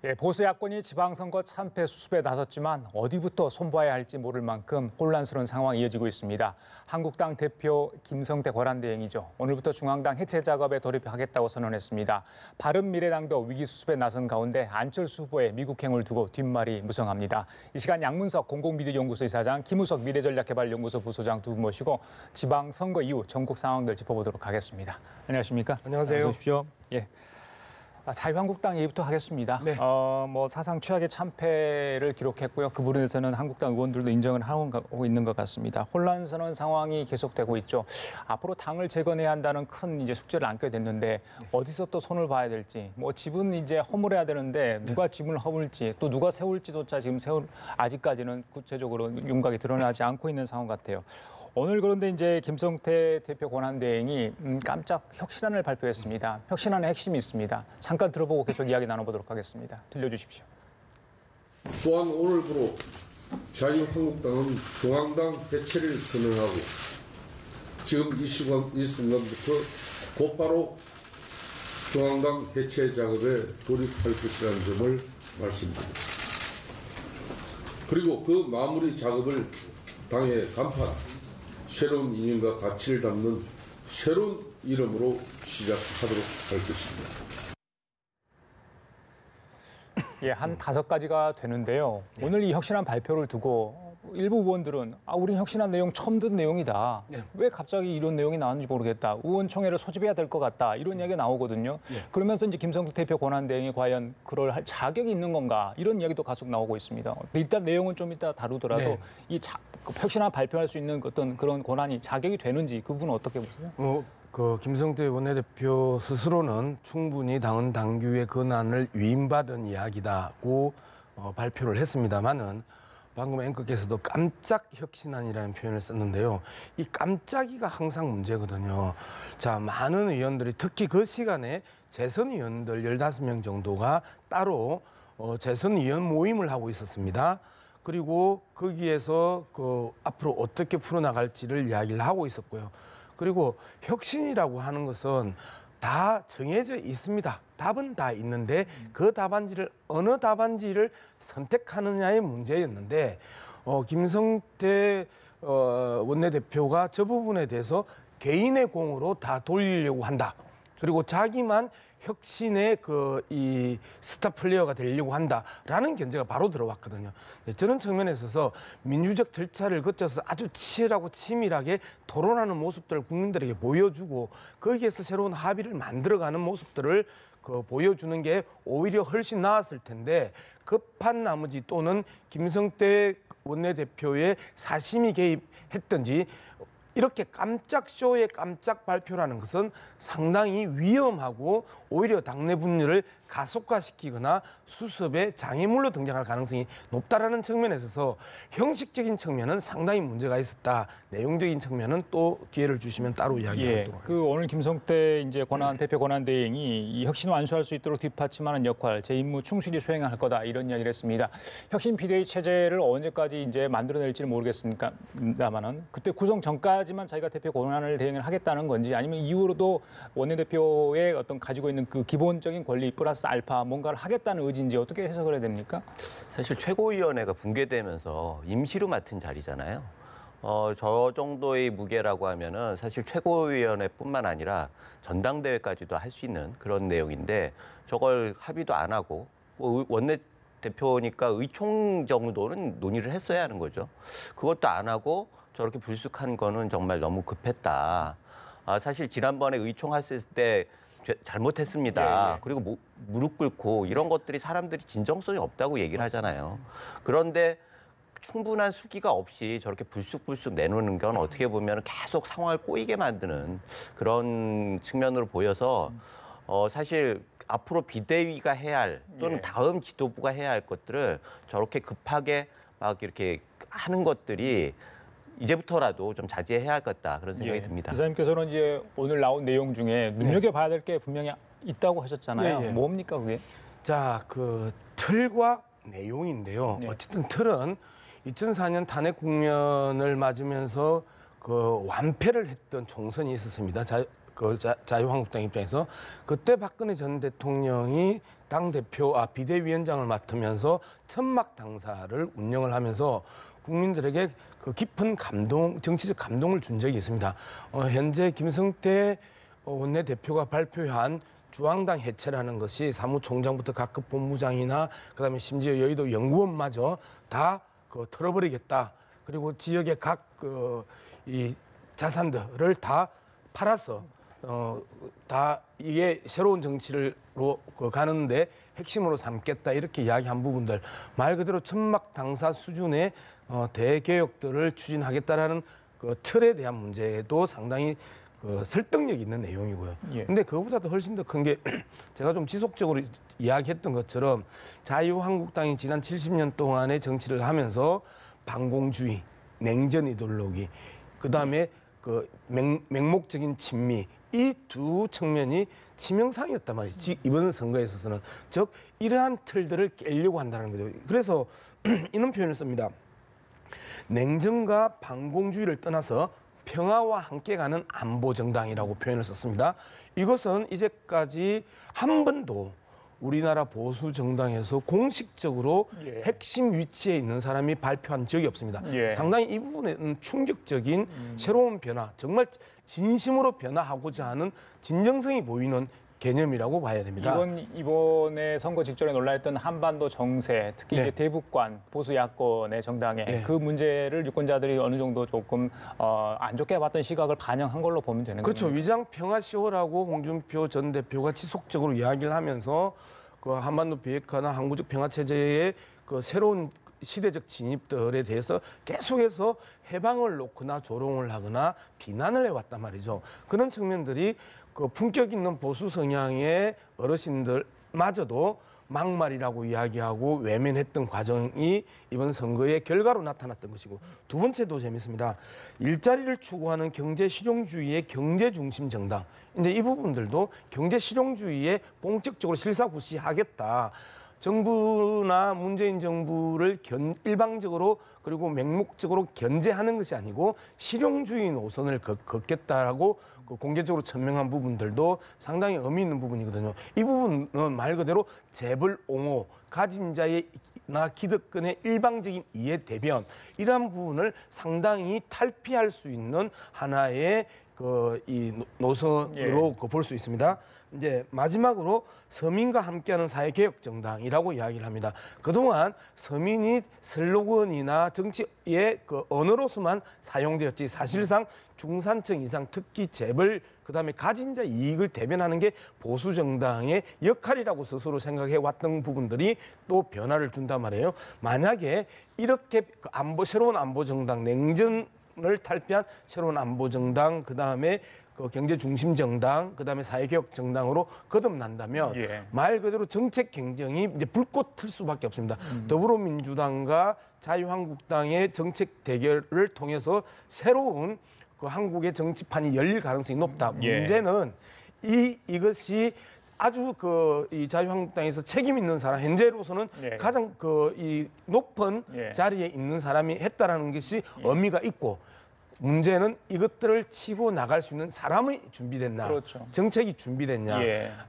예, 보수 야권이 지방선거 참패 수습에 나섰지만 어디부터 손봐야 할지 모를 만큼 혼란스러운 상황이 이어지고 있습니다. 한국당 대표 김성태 권한대행이죠. 오늘부터 중앙당 해체 작업에 돌입하겠다고 선언했습니다. 바른미래당도 위기 수습에 나선 가운데 안철수 후보의 미국행을 두고 뒷말이 무성합니다. 이 시간 양문석 공공미디어연구소 이사장, 김우석 미래전략개발연구소 부소장 두 분 모시고 지방선거 이후 전국 상황들 짚어보도록 하겠습니다. 안녕하십니까? 안녕하세요. 어서 오십시오. 예. 자유한국당 얘기부터 하겠습니다. 네. 사상 최악의 참패를 기록했고요. 그 부분에서는 한국당 의원들도 인정을 하고 있는 것 같습니다. 혼란스러운 상황이 계속되고 있죠. 앞으로 당을 재건해야 한다는 큰 이제 숙제를 안게 됐는데 어디서 또 손을 봐야 될지, 집은 이제 허물어야 되는데 누가 집을 허물지, 또 누가 세울지조차 지금 아직까지는 구체적으로 윤곽이 드러나지 않고 있는 상황 같아요. 오늘 그런데 이제 김성태 대표 권한대행이 깜짝 혁신안을 발표했습니다. 혁신안의 핵심이 있습니다. 잠깐 들어보고 계속 이야기 나눠보도록 하겠습니다. 들려주십시오. 또한 오늘부로 자유한국당은 중앙당 해체를 선언하고 지금 이 순간부터 곧바로 중앙당 해체 작업에 돌입할 것이라는 점을 말씀드립니다. 그리고 그 마무리 작업을 당의 간판, 새로운 이념과 가치를 담는 새로운 이름으로 시작하도록 할 것입니다. 예, 한 5가지가 되는데요. 오늘 이 혁신안 발표를 두고 일부 의원들은 우린 혁신안 내용 처음 듣는 내용이다. 왜 갑자기 이런 내용이 나왔는지 모르겠다. 의원총회를 소집해야 될 것 같다. 이런 이야기가 나오거든요. 그러면서 이제 김성태 대표 권한대행이 과연 그럴 할 자격이 있는 건가 이런 이야기도 계속 나오고 있습니다. 일단 내용은 좀 이따 다루더라도 이 혁신안 발표할 수 있는 어떤 그런 권한이 자격이 되는지 그 부분은 어떻게 보세요? 김성태 원내대표 스스로는 충분히 당헌 당규의 권한을 위임받은 이야기다고 발표를 했습니다만은 방금 앵커께서도 깜짝 혁신안이라는 표현을 썼는데요. 이 깜짝이가 항상 문제거든요. 자, 많은 의원들이 특히 그 시간에 재선 의원들 15명 정도가 따로 재선 의원 모임을 하고 있었습니다. 그리고 거기에서 앞으로 어떻게 풀어나갈지를 이야기를 하고 있었고요. 그리고 혁신이라고 하는 것은 다 정해져 있습니다. 답은 다 있는데 그 답안지를 어느 답안지를 선택하느냐의 문제였는데 김성태 원내대표가 저 부분에 대해서 개인의 공으로 다 돌리려고 한다. 그리고 자기만 혁신의 이 스타 플레이어가 되려고 한다라는 견제가 바로 들어왔거든요. 저는 측면에 있어서 민주적 절차를 거쳐서 아주 치열하고 치밀하게 토론하는 모습들을 국민들에게 보여주고 거기에서 새로운 합의를 만들어가는 모습들을 보여주는 게 오히려 훨씬 나았을 텐데 급한 나머지 또는 김성태 원내대표의 사심이 개입했든지 이렇게 깜짝 쇼의 깜짝 발표라는 것은 상당히 위험하고 오히려 당내 분열을 가속화시키거나 수습의 장애물로 등장할 가능성이 높다라는 측면에 있어서 형식적인 측면은 상당히 문제가 있었다. 내용적인 측면은 또 기회를 주시면 따로 이야기하도록 하겠습니다. 오늘 김성태 대표 권한대행이 이 혁신 완수할 수 있도록 뒷받침하는 역할, 제 임무 충실히 수행할 거다 이런 이야기를 했습니다. 혁신 비대위 체제를 언제까지 이제 만들어낼지는 모르겠습니다만은 그때 구성 전까지만 자기가 대표 권한을 대행을 하겠다는 건지 아니면 이후로도 원내대표의 어떤 가지고 있는 그 기본적인 권리 플러스 알파 뭔가를 하겠다는 의지인지 어떻게 해석을 해야 됩니까? 사실 최고위원회가 붕괴되면서 임시로 맡은 자리잖아요. 저 정도의 무게라고 하면은 사실 최고위원회뿐만 아니라 전당대회까지도 할 수 있는 그런 내용인데 저걸 합의도 안 하고 원내대표니까 의총 정도는 논의를 했어야 하는 거죠. 그것도 안 하고 저렇게 불쑥한 거는 정말 너무 급했다. 사실 지난번에 의총 했을 때 잘못했습니다. 그리고 무릎 꿇고 이런 것들이 사람들이 진정성이 없다고 얘기를 하잖아요. 그런데 충분한 수기가 없이 저렇게 불쑥불쑥 내놓는 건 어떻게 보면 계속 상황을 꼬이게 만드는 그런 측면으로 보여서 사실 앞으로 비대위가 해야 할 또는 다음 지도부가 해야 할 것들을 저렇게 급하게 막 이렇게 하는 것들이 이제부터라도 좀 자제해야 하겠다 그런 생각이 듭니다. 이사님께서는 이제 오늘 나온 내용 중에 눈여겨봐야 될 게 분명히 있다고 하셨잖아요. 뭡니까 그게? 자, 그 틀과 내용인데요. 어쨌든 틀은 2004년 탄핵 국면을 맞으면서 완패를 했던 총선이 있었습니다. 자유한국당 입장에서 그때 박근혜 전 대통령이 당대표와 비대위원장을 맡으면서 천막 당사를 운영을 하면서 국민들에게 그 깊은 정치적 감동을 준 적이 있습니다. 현재 김성태 원내대표가 발표한 중앙당 해체라는 것이 사무총장부터 각급 본부장이나 그다음에 심지어 여의도 연구원마저 다 털어버리겠다. 그리고 지역의 각 이 자산들을 다 팔아서 다 이게 새로운 정치로 가는데 핵심으로 삼겠다 이렇게 이야기한 부분들 말 그대로 천막 당사 수준의 대개혁들을 추진하겠다라는 그 틀에 대한 문제도 상당히 설득력 있는 내용이고요. 근데 그것보다도 훨씬 더 큰 게 제가 좀 지속적으로 이야기했던 것처럼 자유한국당이 지난 70년 동안의 정치를 하면서 반공주의, 냉전 이데올로기, 그다음에 그 맹목적인 친미 이 두 측면이 치명상이었단 말이지 이번 선거에 있어서는 즉 이러한 틀들을 깨려고 한다는 거죠. 그래서 이런 표현을 씁니다. 냉전과 반공주의를 떠나서 평화와 함께 가는 안보 정당이라고 표현을 썼습니다. 이것은 이제까지 한 번도 우리나라 보수 정당에서 공식적으로 핵심 위치에 있는 사람이 발표한 적이 없습니다. 상당히 이 부분에는 충격적인 새로운 변화, 정말 진심으로 변화하고자 하는 진정성이 보이는 개념이라고 봐야 됩니다. 이번에 선거 직전에 논란했던 한반도 정세, 특히 이제 대북관 보수 야권의 정당의 그 문제를 유권자들이 어느 정도 조금 안 좋게 봤던 시각을 반영한 걸로 보면 되는 거죠. 그렇죠. 위장 평화시효라고 홍준표 전 대표가 지속적으로 이야기를 하면서 그 한반도 비핵화나 항구적 평화 체제의 그 새로운 시대적 진입들에 대해서 계속해서 해방을 놓거나 조롱을 하거나 비난을 해왔단 말이죠. 그런 측면들이 그 품격 있는 보수 성향의 어르신들마저도 막말이라고 이야기하고 외면했던 과정이 이번 선거의 결과로 나타났던 것이고 두 번째도 재밌습니다. 일자리를 추구하는 경제 실용주의의 경제 중심 정당. 이제 이 부분들도 경제 실용주의에 본격적으로 실사구시하겠다. 정부나 문재인 정부를 일방적으로 그리고 맹목적으로 견제하는 것이 아니고 실용주의 노선을 걷겠다라고 공개적으로 천명한 부분들도 상당히 의미 있는 부분이거든요. 이 부분은 말 그대로 재벌 옹호, 가진 자나 기득권의 일방적인 이해 대변 이러한 부분을 상당히 탈피할 수 있는 하나의 이 노선으로 볼 수 있습니다. 이제 마지막으로 서민과 함께하는 사회개혁 정당이라고 이야기를 합니다. 그동안 서민이 슬로건이나 정치의 그 언어로서만 사용되었지 사실상 중산층 이상 특히 재벌 그다음에 가진 자 이익을 대변하는 게 보수 정당의 역할이라고 스스로 생각해 왔던 부분들이 또 변화를 준단 말이에요. 만약에 이렇게 새로운 안보 정당 냉전을 탈피한 새로운 안보 정당 그다음에 그 경제 중심 정당, 그다음에 사회개혁 정당으로 거듭난다면 말 그대로 정책 경쟁이 이제 불꽃 틀 수밖에 없습니다. 더불어민주당과 자유한국당의 정책 대결을 통해서 새로운 그 한국의 정치판이 열릴 가능성이 높다. 문제는 이것이 아주 이 자유한국당에서 책임 있는 사람 현재로서는 가장 이 높은 자리에 있는 사람이 했다라는 것이 의미가 있고. 문제는 이것들을 치고 나갈 수 있는 사람이 준비됐나, 정책이 준비됐냐,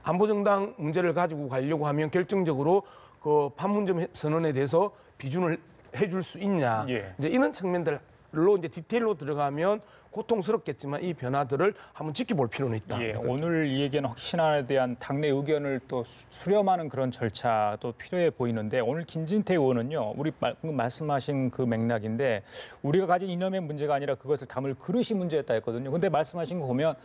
안보정당 문제를 가지고 가려고 하면 결정적으로 그 판문점 선언에 대해서 비준을 해줄 수 있냐, 이제 이런 측면들로 이제 디테일로 들어가면 고통스럽겠지만 이 변화들을 한번 지켜볼 필요는 있다. 오늘 이 얘기는 혁신안에 대한 당내 의견을 또 수렴하는 그런 절차도 필요해 보이는데 오늘 김진태 의원은요, 우리 말씀하신 그 맥락인데 우리가 가진 이념의 문제가 아니라 그것을 담을 그릇이 문제였다 했거든요. 근데 말씀하신 거 보면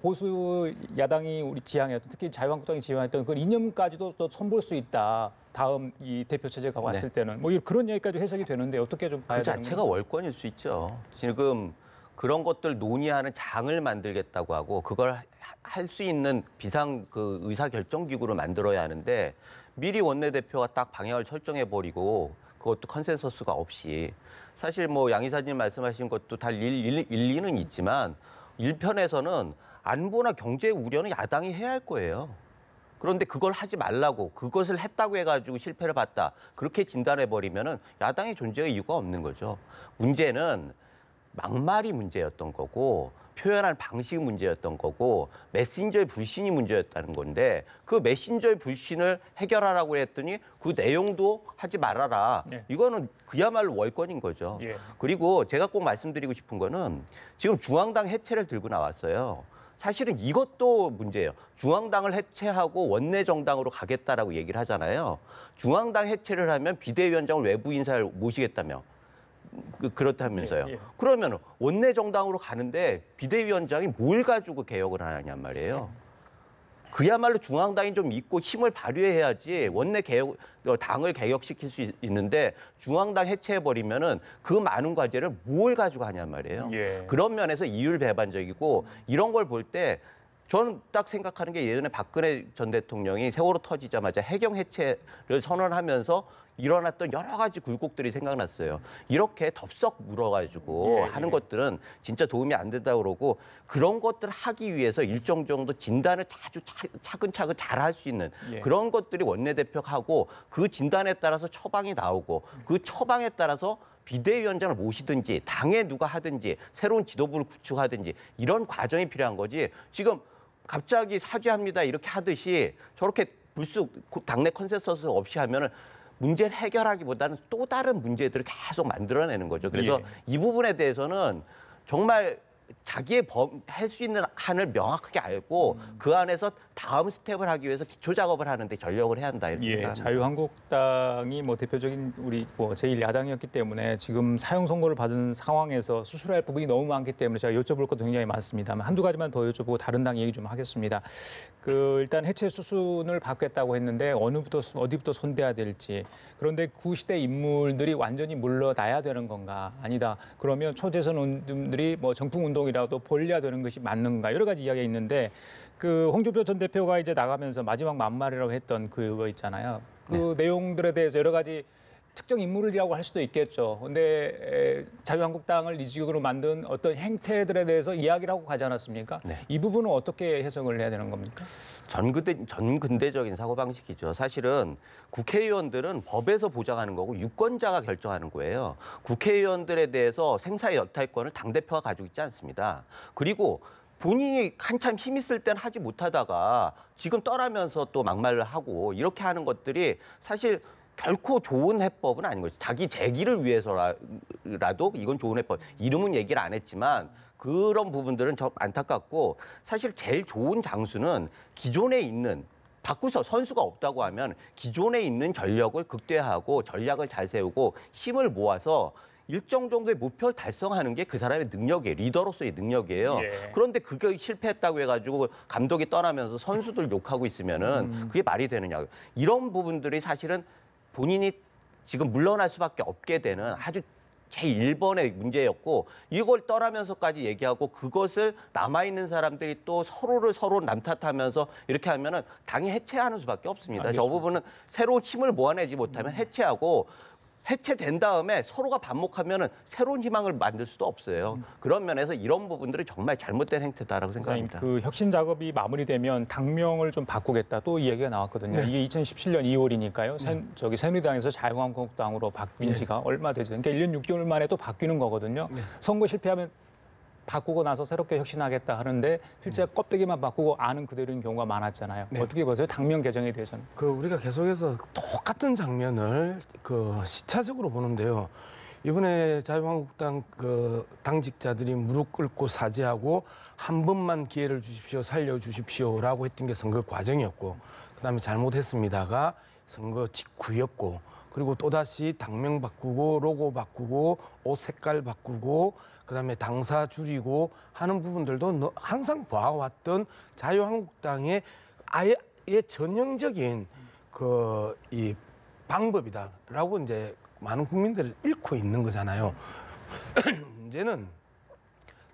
보수 야당이 우리 지향했던 특히 자유한국당이 지향했던 그 이념까지도 또 손볼 수 있다. 다음 이 대표 체제가 왔을 때는 뭐 그런 얘기까지 해석이 되는데 어떻게 좀 봐야 되는 그 자체가 월권일 수 있죠. 지금 그런 것들 논의하는 장을 만들겠다고 하고 그걸 할 수 있는 비상 그 의사결정기구를 만들어야 하는데 미리 원내대표가 딱 방향을 설정해 버리고 그것도 컨센서스가 없이 사실 뭐 양 이사님 말씀하신 것도 다 일리는 있지만 일편에서는 안보나 경제 우려는 야당이 해야 할 거예요. 그런데 그걸 하지 말라고 그것을 했다고 해가지고 실패를 봤다. 그렇게 진단해 버리면은 야당의 존재의 이유가 없는 거죠. 문제는 막말이 문제였던 거고 표현하는 방식이 문제였던 거고 메신저의 불신이 문제였다는 건데 그 메신저의 불신을 해결하라고 했더니 그 내용도 하지 말아라. 네. 이거는 그야말로 월권인 거죠. 예. 그리고 제가 꼭 말씀드리고 싶은 거는 지금 중앙당 해체를 들고 나왔어요. 사실은 이것도 문제예요. 중앙당을 해체하고 원내정당으로 가겠다라고 얘기를 하잖아요. 중앙당 해체를 하면 비대위원장을 외부 인사를 모시겠다며. 그렇다면서요. 예, 예. 그러면 원내정당으로 가는데 비대위원장이 뭘 가지고 개혁을 하냐는 말이에요. 그야말로 중앙당이 좀 있고 힘을 발휘해야지 원내 개혁 당을 개혁시킬 수 있는데 중앙당 해체해버리면은 그 많은 과제를 뭘 가지고 하냔 말이에요. 예. 그런 면에서 이율배반적이고 이런 걸 볼 때 저는 딱 생각하는 게 예전에 박근혜 전 대통령이 세월호 터지자마자 해경 해체를 선언하면서 일어났던 여러 가지 굴곡들이 생각났어요. 이렇게 덥석 물어가지고 하는 것들은 진짜 도움이 안 된다고 그러고 그런 것들을 하기 위해서 일정 정도 진단을 차근차근 잘 할 수 있는 그런 것들이 원내대표가 하고 그 진단에 따라서 처방이 나오고 그 처방에 따라서 비대위원장을 모시든지 당에 누가 하든지 새로운 지도부를 구축하든지 이런 과정이 필요한 거지 지금 갑자기 사죄합니다 이렇게 하듯이 저렇게 불쑥 당내 컨센서스 없이 하면은 문제를 해결하기보다는 또 다른 문제들을 계속 만들어내는 거죠. 그래서 이 부분에 대해서는 정말 자기의 할 수 있는 한을 명확하게 알고 그 안에서 다음 스텝을 하기 위해서 기초 작업을 하는데 전력을 해야 한다 이렇게 생각합니다. 자유한국당이 뭐 대표적인 우리 뭐 제1야당이었기 때문에 지금 사형 선고를 받은 상황에서 수술할 부분이 너무 많기 때문에 제가 여쭤볼 것도 굉장히 많습니다만 한두 가지만 더 여쭤보고 다른 당 얘기 좀 하겠습니다. 일단 해체 수순을 받겠다고 했는데 어디부터 손대야 될지 그런데 구시대 인물들이 완전히 물러나야 되는 건가 아니다. 그러면 초대선 운동들이 뭐 정풍운동이라도 벌려야 되는 것이 맞는가 여러 가지 이야기가 있는데 홍준표 전 대표가 이제 나가면서 마지막 만말이라고 했던 그거 있잖아요. 그 내용들에 대해서 여러 가지 특정 인물이라고 할 수도 있겠죠. 근데 자유한국당을 이직으로 만든 어떤 행태들에 대해서 이야기를 하고 가지 않았습니까? 네. 이 부분은 어떻게 해석을 해야 되는 겁니까? 전근대적인 사고방식이죠. 사실은 국회의원들은 법에서 보장하는 거고 유권자가 결정하는 거예요. 국회의원들에 대해서 생사의 여탈권을 당대표가 가지고 있지 않습니다. 그리고 본인이 한참 힘 있을 땐 하지 못하다가 지금 떠나면서 또 막말을 하고 이렇게 하는 것들이 사실 결코 좋은 해법은 아닌 거죠. 자기 재기를 위해서라도 이건 좋은 해법. 이름은 얘기를 안 했지만 그런 부분들은 좀 안타깝고 사실 제일 좋은 장수는 기존에 있는 바꾸서 선수가 없다고 하면 기존에 있는 전력을 극대화하고 전략을 잘 세우고 힘을 모아서 일정 정도의 목표를 달성하는 게 그 사람의 능력이에요. 리더로서의 능력이에요. 그런데 그게 실패했다고 해가지고 감독이 떠나면서 선수들 욕하고 있으면은 그게 말이 되느냐고요. 이런 부분들이 사실은 본인이 지금 물러날 수밖에 없게 되는 아주 제1번의 문제였고 이걸 떠나면서까지 얘기하고 그것을 남아있는 사람들이 또 서로 남탓하면서 이렇게 하면은 당이 해체하는 수밖에 없습니다. 알겠습니다. 저 부분은 새로운 힘을 모아내지 못하면 해체하고 해체된 다음에 서로가 반목하면은 새로운 희망을 만들 수도 없어요. 그런 면에서 이런 부분들이 정말 잘못된 행태다라고 생각합니다. 그 혁신 작업이 마무리되면 당명을 좀 바꾸겠다 또 이 얘기가 나왔거든요. 이게 2017년 2월이니까요. 새누리당에서 자유한국당으로 바뀐 지가 얼마 되죠. 그러니까 1년 6개월 만에 또 바뀌는 거거든요. 선거 실패하면 바꾸고 나서 새롭게 혁신하겠다 하는데 실제 껍데기만 바꾸고 아는 그대로인 경우가 많았잖아요. 어떻게 보세요? 당명 개정에 대해서는? 우리가 계속해서 똑같은 장면을 시차적으로 보는데요. 이번에 자유한국당 당직자들이 무릎 꿇고 사죄하고 한 번만 기회를 주십시오, 살려주십시오라고 했던 게 선거 과정이었고 그다음에 잘못했습니다가 선거 직후였고 그리고 또다시 당명 바꾸고 로고 바꾸고 옷 색깔 바꾸고 그다음에 당사 줄이고 하는 부분들도 항상 봐왔던 자유한국당의 아예 전형적인 이 방법이다라고 이제 많은 국민들을 잃고 있는 거잖아요. 문제는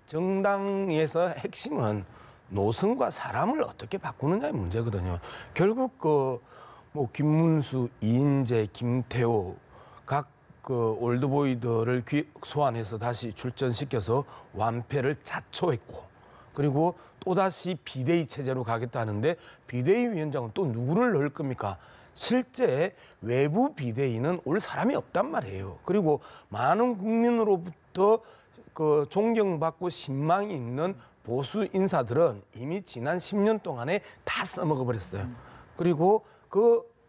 정당에서 핵심은 노선과 사람을 어떻게 바꾸느냐의 문제거든요. 결국 뭐 김문수, 이인재, 김태호 각 올드보이들을 소환해서 다시 출전시켜서 완패를 자초했고 그리고 또다시 비대위 체제로 가겠다 하는데 비대위 위원장은 또 누구를 넣을 겁니까? 실제 외부 비대위는 올 사람이 없단 말이에요. 그리고 많은 국민으로부터 존경받고 신망이 있는 보수 인사들은 이미 지난 10년 동안에 다 써먹어 버렸어요. 그리고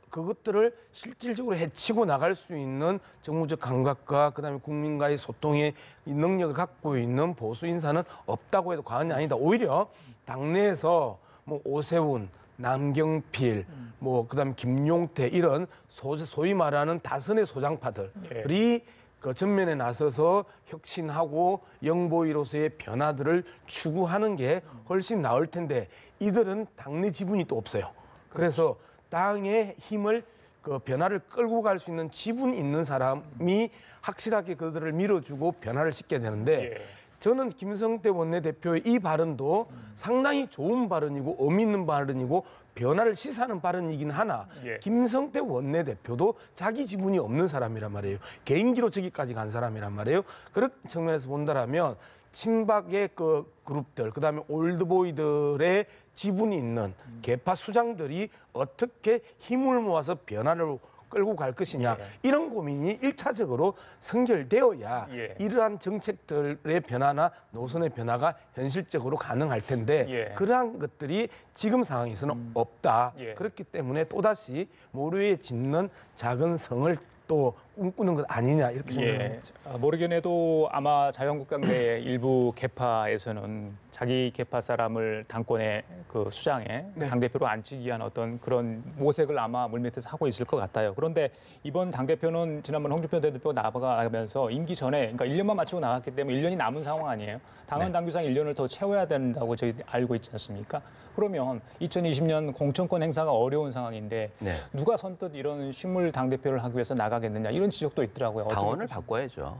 그것들을 실질적으로 해치고 나갈 수 있는 정무적 감각과 그다음에 국민과의 소통의 이 능력을 갖고 있는 보수 인사는 없다고 해도 과언이 아니다. 오히려 당내에서 뭐 오세훈, 남경필, 뭐 그다음에 김용태 이런 소위 말하는 다선의 소장파들이 그 전면에 나서서 혁신하고 영보위로서의 변화들을 추구하는 게 훨씬 나을 텐데 이들은 당내 지분이 또 없어요. 그래서 당의 힘을 그 변화를 끌고 갈 수 있는 지분 있는 사람이 확실하게 그들을 밀어주고 변화를 시켜야 되는데 저는 김성태 원내대표의 이 발언도 상당히 좋은 발언이고 의미 있는 발언이고 변화를 시사하는 발언이긴 하나 김성태 원내대표도 자기 지분이 없는 사람이란 말이에요. 개인기로 저기까지 간 사람이란 말이에요. 그런 측면에서 본다라면 친박의 그 그룹들, 그다음에 올드보이들의 지분이 있는 개파 수장들이 어떻게 힘을 모아서 변화를 끌고 갈 것이냐 이런 고민이 1차적으로 선결되어야 이러한 정책들의 변화나 노선의 변화가 현실적으로 가능할 텐데 그러한 것들이 지금 상황에서는 없다. 그렇기 때문에 또다시 모르에 짓는 작은 성을 또 꿈꾸는 것 아니냐 이렇게 생각합니다. 모르겠네도 아마 자유한국당 내 일부 개파에서는 자기 개파 사람을 당권의 그 수장에 당대표로 앉히기 위한 어떤 그런 모색을 아마 물밑에서 하고 있을 것 같아요. 그런데 이번 당대표는 지난번 홍준표 대표 나가면서 임기 전에 그러니까 1년만 마치고 나갔기 때문에 1년이 남은 상황 아니에요. 당헌 당규상 1년을 더 채워야 된다고 저희 알고 있지 않습니까? 그러면 2020년 공천권 행사가 어려운 상황인데 누가 선뜻 이런 식물 당대표를 하기 위해서 나가겠느냐 이런 지적도 있더라고요. 당원을 바꿔야죠.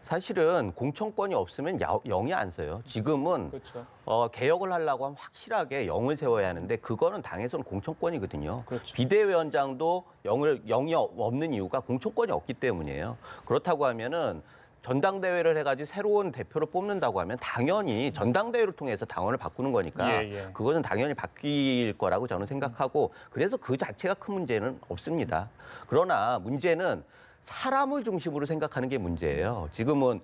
사실은 공천권이 없으면 영이 안 서요. 지금은 개혁을 하려고 하면 확실하게 영을 세워야 하는데 그거는 당에서는 공천권이거든요. 비대위원장도 영이 없는 이유가 공천권이 없기 때문이에요. 그렇다고 하면은 전당대회를 해가지고 새로운 대표를 뽑는다고 하면 당연히 전당대회를 통해서 당원을 바꾸는 거니까 그것은 당연히 바뀔 거라고 저는 생각하고 그래서 그 자체가 큰 문제는 없습니다. 그러나 문제는 사람을 중심으로 생각하는 게 문제예요. 지금은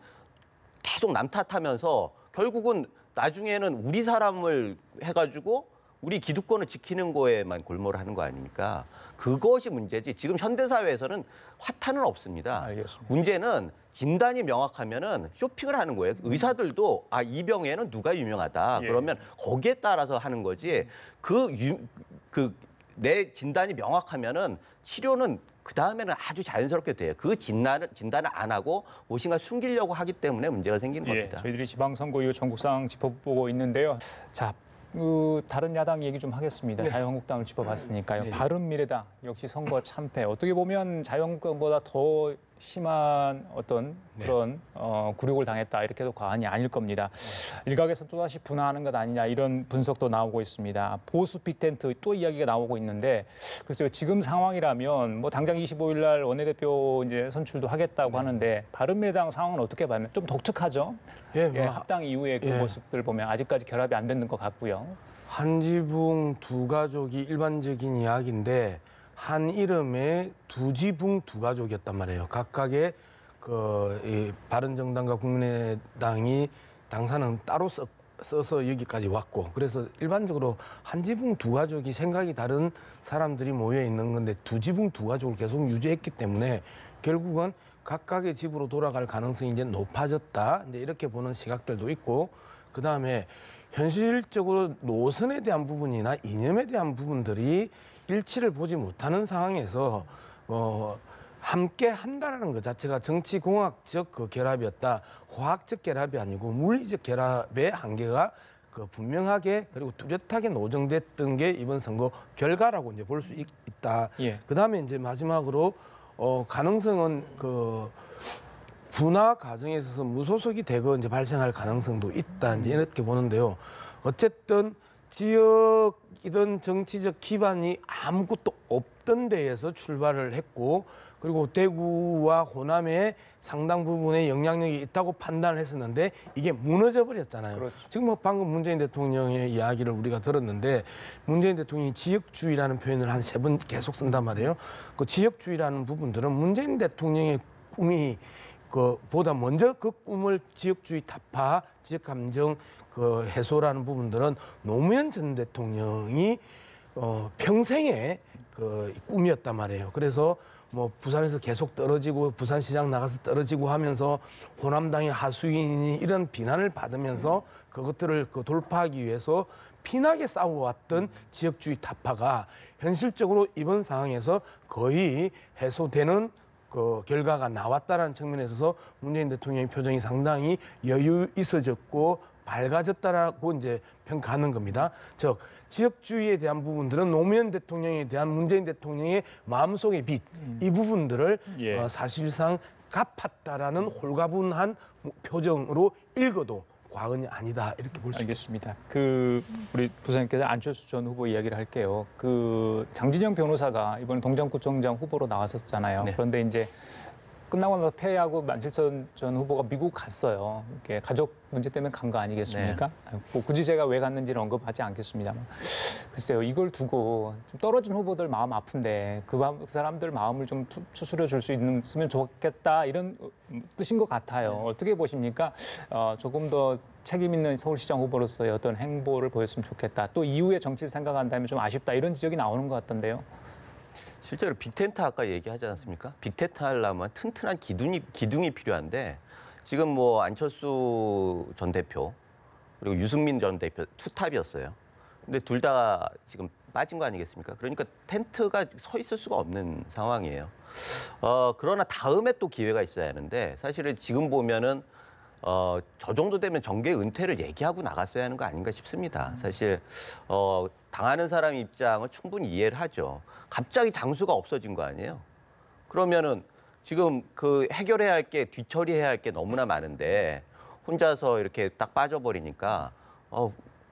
계속 남 탓하면서 결국은 나중에는 우리 사람을 해가지고 우리 기득권을 지키는 거에만 골몰을 하는 거 아닙니까? 그것이 문제지. 지금 현대사회에서는 화탄은 없습니다. 알겠습니다. 문제는 진단이 명확하면은 쇼핑을 하는 거예요. 의사들도 이 병에는 누가 유명하다. 그러면 거기에 따라서 하는 거지. 내 진단이 명확하면은 치료는 그 다음에는 아주 자연스럽게 돼요. 그 진단을 안 하고 무엇인가 숨기려고 하기 때문에 문제가 생기는 겁니다. 저희들이 지방선거 이후 전국 상황 짚어보고 있는데요. 자, 다른 야당 얘기 좀 하겠습니다. 자유한국당을 짚어봤으니까요. 바른미래당 역시 선거 참패. 어떻게 보면 자유한국당보다 더 심한 어떤 그런 굴욕을 당했다. 이렇게 해도 과언이 아닐 겁니다. 일각에서 또다시 분화하는 것 아니냐 이런 분석도 나오고 있습니다. 보수 빅텐트 또 이야기가 나오고 있는데 글쎄요. 지금 상황이라면 뭐 당장 25일 날 원내대표 이제 선출도 하겠다고 하는데 바른미래당 상황은 어떻게 봐요? 좀 독특하죠. 합당 이후의 그 모습들 보면 아직까지 결합이 안 되는 것 같고요. 한지붕 두 가족이 일반적인 이야기인데 한 이름의 두 지붕 두 가족이었단 말이에요. 각각의 이 바른정당과 국민의당이 당사는 따로 써서 여기까지 왔고 그래서 일반적으로 한 지붕 두 가족이 생각이 다른 사람들이 모여 있는 건데 두 지붕 두 가족을 계속 유지했기 때문에 결국은 각각의 집으로 돌아갈 가능성이 이제 높아졌다. 이제 이렇게 보는 시각들도 있고 그 다음에 현실적으로 노선에 대한 부분이나 이념에 대한 부분들이 일치를 보지 못하는 상황에서 함께 한다는 것 자체가 정치공학적 그 결합이었다. 화학적 결합이 아니고 물리적 결합의 한계가 분명하게 그리고 뚜렷하게 노정됐던 게 이번 선거 결과라고 이제 볼 수 있다. 그다음에 이제 마지막으로 가능성은 분화 과정에 있어서 무소속이 되고 이제 발생할 가능성도 있다. 이제 이렇게 보는데요. 어쨌든 지역이든 정치적 기반이 아무것도 없던 데에서 출발을 했고 그리고 대구와 호남에 상당 부분의 영향력이 있다고 판단을 했었는데 이게 무너져 버렸잖아요. 지금 뭐 방금 문재인 대통령의 이야기를 우리가 들었는데 문재인 대통령이 지역주의라는 표현을 한 3번 계속 쓴단 말이에요. 그 지역주의라는 부분들은 문재인 대통령의 꿈이 보다 먼저 그 꿈을 지역주의 타파, 지역 감정 그 해소라는 부분들은 노무현 전 대통령이 평생의 그 꿈이었단 말이에요. 그래서 뭐 부산에서 계속 떨어지고 부산시장 나가서 떨어지고 하면서 호남당의 하수인이 이런 비난을 받으면서 그것들을 돌파하기 위해서 피나게 싸워왔던 지역주의 타파가 현실적으로 이번 상황에서 거의 해소되는 그 결과가 나왔다는 측면에 있어서 문재인 대통령의 표정이 상당히 여유 있어졌고 밝아졌다라고 이제 평가하는 겁니다. 즉 지역주의에 대한 부분들은 노무현 대통령에 대한 문재인 대통령의 마음속의 빚, 이 부분들을 예. 사실상 갚았다라는 홀가분한 표정으로 읽어도 과언이 아니다 이렇게 볼 수 있습니다. 알겠습니다. 그 우리 부사님께서 안철수 전 후보 이야기를 할게요. 그 장진영 변호사가 이번 동장구청장 후보로 나왔었잖아요. 네. 그런데 이제 끝나고 나서 패하고 안철수 전 후보가 미국 갔어요. 이렇게 가족 문제 때문에 간 거 아니겠습니까? 뭐 굳이 제가 왜 갔는지는 언급하지 않겠습니다만. 글쎄요, 이걸 두고 좀 떨어진 후보들 마음 아픈데 그 사람들 마음을 좀 추스려 줄 수 있으면 좋겠다 이런 뜻인 것 같아요. 어떻게 보십니까? 조금 더 책임 있는 서울시장 후보로서의 어떤 행보를 보였으면 좋겠다. 또 이후에 정치를 생각한다면 좀 아쉽다 이런 지적이 나오는 것 같던데요. 실제로 빅텐트 아까 얘기하지 않았습니까? 빅텐트 하려면 튼튼한 기둥이 필요한데 지금 뭐 안철수 전 대표 그리고 유승민 전 대표 투탑이었어요. 근데 둘 다 지금 빠진 거 아니겠습니까? 그러니까 텐트가 서 있을 수가 없는 상황이에요. 그러나 다음에 또 기회가 있어야 하는데 사실은 지금 보면은 저 정도 되면 정계 은퇴를 얘기하고 나갔어야 하는 거 아닌가 싶습니다. 사실 당하는 사람 입장을 충분히 이해를 하죠. 갑자기 장수가 없어진 거 아니에요. 그러면은 지금 그 해결해야 할 게 뒤처리해야 할 게 너무나 많은데 혼자서 이렇게 딱 빠져버리니까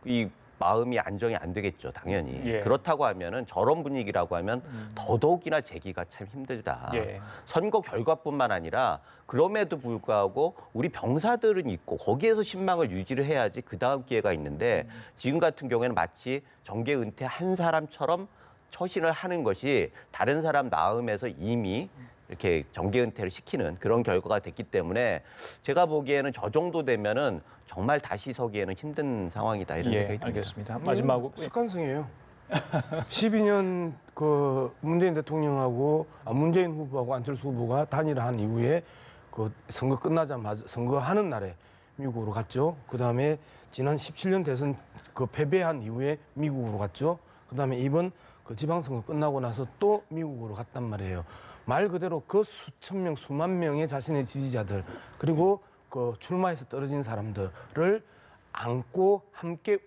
이 마음이 안정이 안 되겠죠, 당연히. 예. 그렇다고 하면은 저런 분위기라고 하면 더더욱이나 재기가 참 힘들다. 예. 선거 결과뿐만 아니라 그럼에도 불구하고 우리 병사들은 있고 거기에서 신망을 유지를 해야지 그 다음 기회가 있는데 지금 같은 경우에는 마치 정계 은퇴한 사람처럼 처신을 하는 것이 다른 사람 마음에서 이미 이렇게 정계 은퇴를 시키는 그런 결과가 됐기 때문에 제가 보기에는 저 정도 되면은 정말 다시 서기에는 힘든 상황이다 이런 생각이 듭니다. 알겠습니다. 마지막으로 습관성이에요. 12년 그 문재인 대통령하고 문재인 후보하고 안철수 후보가 단일화한 이후에 그 선거 끝나자마자 선거하는 날에 미국으로 갔죠. 그다음에 지난 17년 대선 그 패배한 이후에 미국으로 갔죠. 그다음에 이번 그 지방선거 끝나고 나서 또 미국으로 갔단 말이에요. 말 그대로 그 수천 명, 수만 명의 자신의 지지자들 그리고 그 출마해서 떨어진 사람들을 안고 함께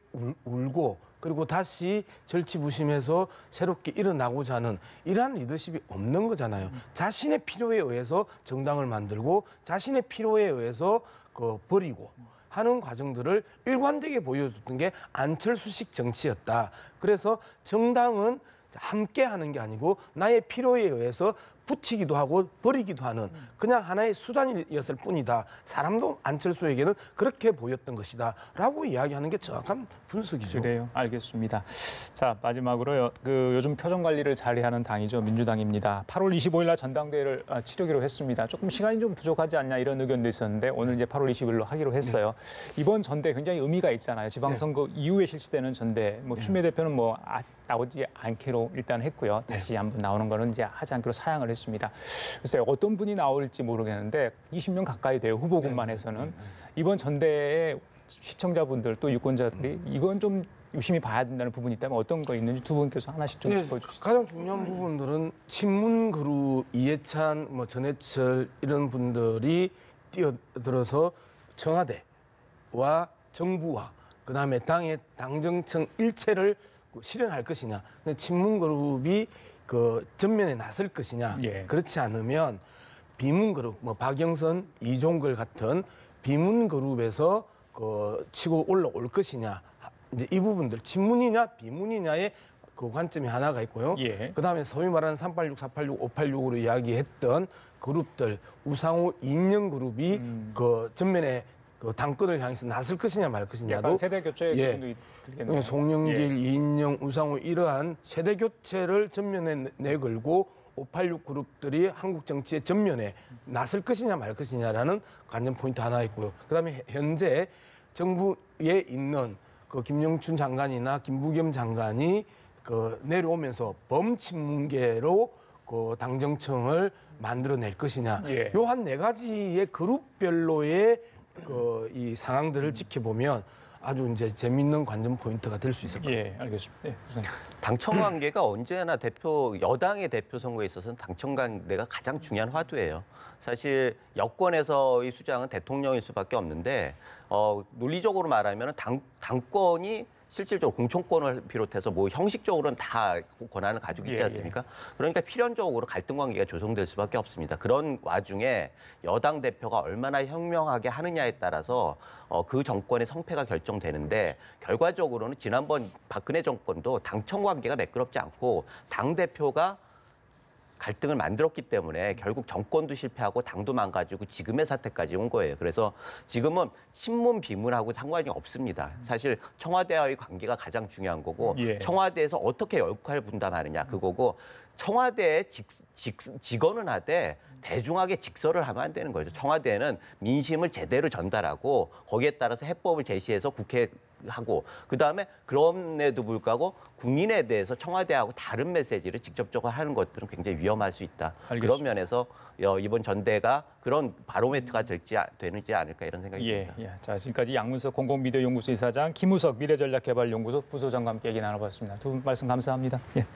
울고 그리고 다시 절치부심해서 새롭게 일어나고자 하는 이러한 리더십이 없는 거잖아요. 자신의 필요에 의해서 정당을 만들고 자신의 필요에 의해서 그 버리고 하는 과정들을 일관되게 보여줬던 게 안철수식 정치였다. 그래서 정당은 함께 하는 게 아니고 나의 필요에 의해서 붙이기도 하고 버리기도 하는 그냥 하나의 수단이었을 뿐이다. 사람도 안철수에게는 그렇게 보였던 것이다. 라고 이야기하는 게 정확한 분석이죠. 그래요. 알겠습니다. 자, 마지막으로요. 그 요즘 표정 관리를 잘하는 당이죠. 민주당입니다. 8월 25일 날 전당대회를 치르기로 했습니다. 조금 시간이 좀 부족하지 않냐 이런 의견도 있었는데 오늘 이제 8월 20일로 하기로 했어요. 이번 전대 굉장히 의미가 있잖아요. 지방선거 이후에 실시되는 전대. 뭐 추미애 대표는 뭐 나오지 않기로 일단 했고요. 다시 한번 나오는 거는 이제 하지 않기로 사양을 했습니다. 글쎄요. 어떤 분이 나올지 모르겠는데 20명 가까이 돼요. 후보군만 해서는. 이번 전대에 시청자분들 또 유권자들이 이건 좀 유심히 봐야 된다는 부분이 있다면 어떤 거 있는지 두 분께서 하나씩 좀 짚어주시죠. 가장 중요한 부분들은 친문 그룹 이해찬, 뭐 전해철 이런 분들이 뛰어들어서 청와대와 정부와 그다음에 당의 당정청 일체를 실현할 것이냐, 친문 그룹이 그 전면에 나설 것이냐, 예. 그렇지 않으면 비문 그룹, 뭐 박영선, 이종걸 같은 비문 그룹에서 그 치고 올라올 것이냐, 이제 이 부분들 친문이냐 비문이냐의 그 관점이 하나가 있고요. 예. 그다음에 소위 말하는 386, 486, 586으로 이야기했던 그룹들 우상호, 이인영 그룹이 그 전면에 그 당권을 향해서 나설 것이냐 말 것이냐도 약간 세대 교체의 부분도 들겠네요. 송영길, 이인영, 우상호 이러한 세대 교체를 전면에 내걸고 586 그룹들이 한국 정치의 전면에 나설 것이냐 말 것이냐라는 관전 포인트 하나 있고요. 그다음에 현재 정부에 있는 그 김영춘 장관이나 김부겸 장관이 그 내려오면서 범친문계로 그 당정청을 만들어낼 것이냐. 예. 요 한 네 가지의 그룹별로의 그 이 상황들을 지켜보면 아주 이제 재미있는 관전 포인트가 될 수 있을 것 같습니다. 예, 알겠습니다. 예, 교수님. 당청 관계가 언제나 여당의 대표 선거에 있어서는 당청 관계가 가장 중요한 화두예요. 사실 여권에서의 수장은 대통령일 수밖에 없는데 논리적으로 말하면 당권이 실질적으로 공천권을 비롯해서 뭐 형식적으로는 다 권한을 가지고 있지 예, 않습니까? 그러니까 필연적으로 갈등 관계가 조성될 수밖에 없습니다. 그런 와중에 여당 대표가 얼마나 현명하게 하느냐에 따라서 그 정권의 성패가 결정되는데 결과적으로는 지난번 박근혜 정권도 당청 관계가 매끄럽지 않고 당 대표가 갈등을 만들었기 때문에 결국 정권도 실패하고 당도 망가지고 지금의 사태까지 온 거예요. 그래서 지금은 친문 비문하고 상관이 없습니다. 사실 청와대와의 관계가 가장 중요한 거고 예. 청와대에서 어떻게 역할을 분담하느냐 그거고 청와대에 직언은 하되 대중하게 직설을 하면 안 되는 거죠. 청와대는 민심을 제대로 전달하고 거기에 따라서 해법을 제시해서 국회하고 그다음에 그럼에도 불구하고 국민에 대해서 청와대하고 다른 메시지를 직접적으로 하는 것들은 굉장히 위험할 수 있다. 알겠습니다. 그런 면에서 이번 전대가 그런 바로메트가 되지 않을까 이런 생각이 예, 듭니다. 예. 자, 지금까지 양문석 공공미디어연구소 이사장, 김우석 미래전략개발연구소 부소장과 함께 얘기 나눠봤습니다. 두 분 말씀 감사합니다. 예.